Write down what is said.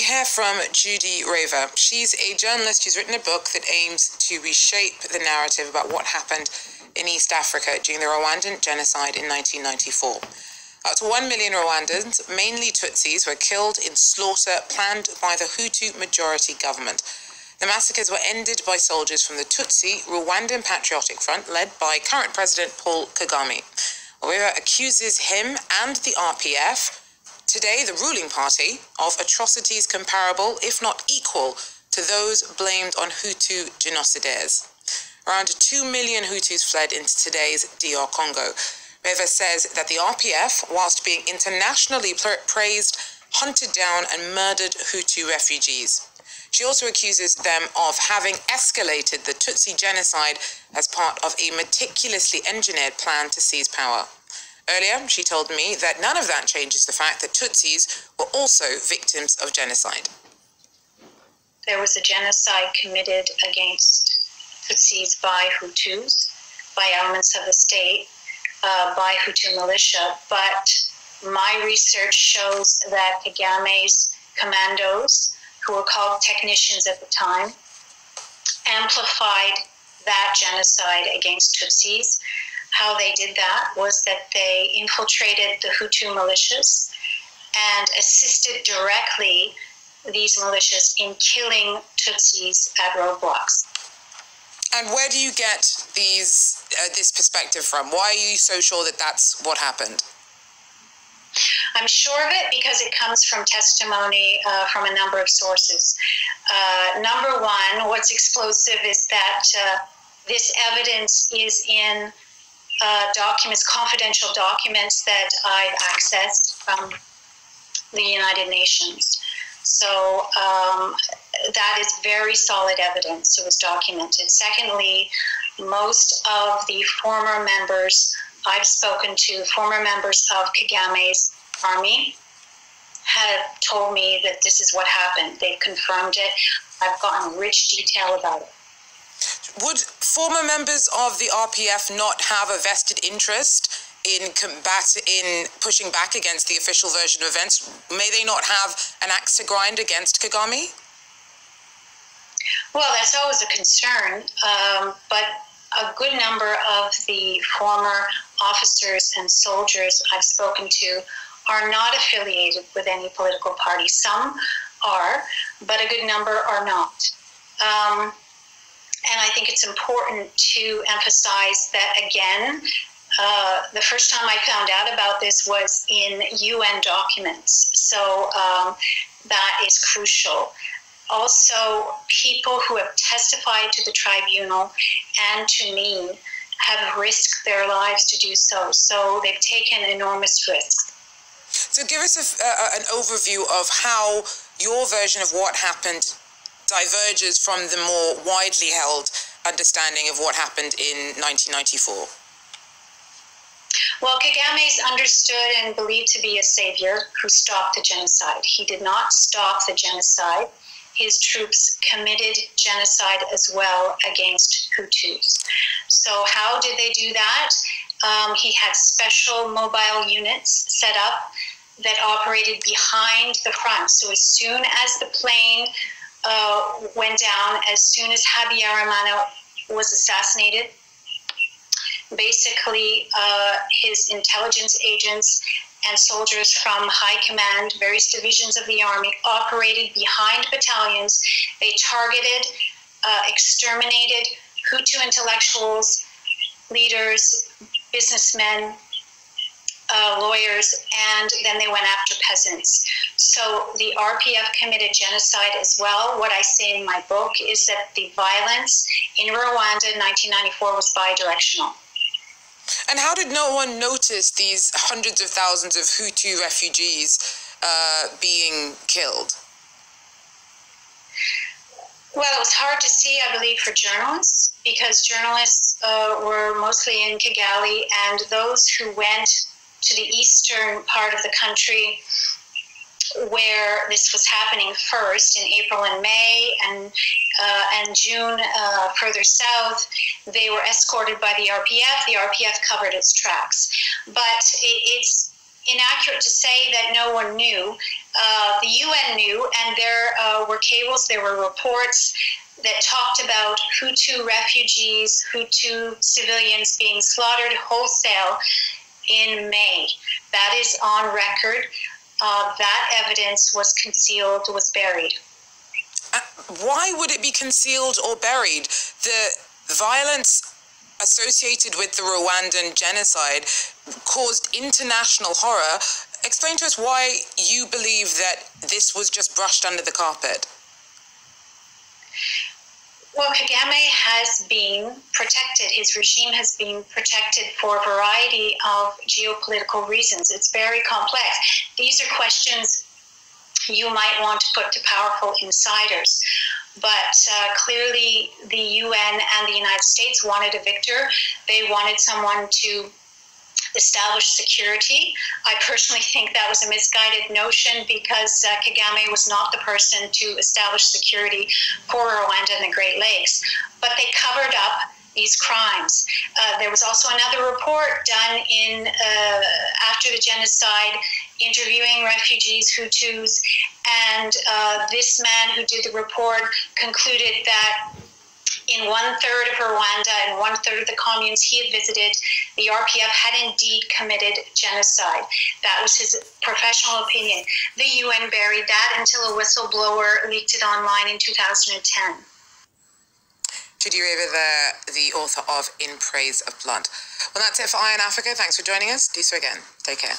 hear from Judi Rever. She's a journalist who's written a book that aims to reshape the narrative about what happened in East Africa during the Rwandan genocide in 1994. Up to 1 million Rwandans, mainly Tutsis, were killed in slaughter planned by the Hutu majority government. The massacres were ended by soldiers from the Tutsi Rwandan Patriotic Front, led by current President Paul Kagame. Rever accuses him and the RPF, today the ruling party, of atrocities comparable, if not equal, to those blamed on Hutu genocidaires. Around 2 million Hutus fled into today's DR Congo. Rever says that the RPF, whilst being internationally praised, hunted down and murdered Hutu refugees. She also accuses them of having escalated the Tutsi genocide as part of a meticulously engineered plan to seize power. Earlier, she told me that none of that changes the fact that Tutsis were also victims of genocide. There was a genocide committed against Tutsis by Hutus, by elements of the state, by Hutu militia, but my research shows that Kagame's commandos, who were called technicians at the time, amplified that genocide against Tutsis. How they did that was that they infiltrated the Hutu militias and assisted directly these militias in killing Tutsis at roadblocks. And where do you get this perspective from? Why are you so sure that that's what happened? I'm sure of it because it comes from testimony from a number of sources. Number one, what's explosive is that this evidence is in documents, confidential documents that I've accessed from the United Nations. So that is very solid evidence. It was documented. Secondly, most of the former members I've spoken to, former members of Kagame's army, have told me that this is what happened. They've confirmed it. I've gotten rich detail about it. Would former members of the RPF not have a vested interest in pushing back against the official version of events? May they not have an axe to grind against Kagame? Well, that's always a concern, but a good number of the former officers and soldiers I've spoken to are not affiliated with any political party. Some are, but a good number are not. And I think it's important to emphasize that, again, the first time I found out about this was in UN documents. So that is crucial. Also, people who have testified to the tribunal and to me have risked their lives to do so. So they've taken enormous risks. So give us an overview of how your version of what happened diverges from the more widely held understanding of what happened in 1994. Well, Kagame is understood and believed to be a savior who stopped the genocide. He did not stop the genocide. His troops committed genocide as well against Hutus. So how did they do that? He had special mobile units set up that operated behind the front. So as soon as the plane went down, as soon as Habyarimana was assassinated, basically his intelligence agents and soldiers from high command, various divisions of the army, operated behind battalions. They targeted, exterminated Hutu intellectuals, leaders, businessmen, lawyers, and then they went after peasants. So the RPF committed genocide as well. What I say in my book is that the violence in Rwanda in 1994 was bidirectional. And how did no one notice these hundreds of thousands of Hutu refugees being killed? Well, it was hard to see, I believe, for journalists, because journalists were mostly in Kigali, and those who went to the eastern part of the country where this was happening first in April and May and June further south, they were escorted by the RPF. The RPF covered its tracks. But it's inaccurate to say that no one knew. The UN knew, and there were cables, there were reports that talked about Hutu refugees, Hutu civilians being slaughtered wholesale in May. That is on record. That evidence was concealed, was buried. Why would it be concealed or buried? The violence associated with the Rwandan genocide caused international horror. Explain to us why you believe that this was just brushed under the carpet. Well, Kagame has been protected. His regime has been protected for a variety of geopolitical reasons. It's very complex. These are questions you might want to put to powerful insiders. But clearly the UN and the United States wanted a victor. They wanted someone to establish security. I personally think that was a misguided notion because Kagame was not the person to establish security for Rwanda and the Great Lakes. But they covered up these crimes. There was also another report done in after the genocide, interviewing refugees, Hutus, and this man who did the report concluded that in 1/3 of Rwanda and 1/3 of the communes he had visited, the RPF had indeed committed genocide. That was his professional opinion. The UN buried that until a whistleblower leaked it online in 2010. Judi Rever, the author of In Praise of Blood. Well, that's it for Eye on Africa. Thanks for joining us. Do so again. Take care.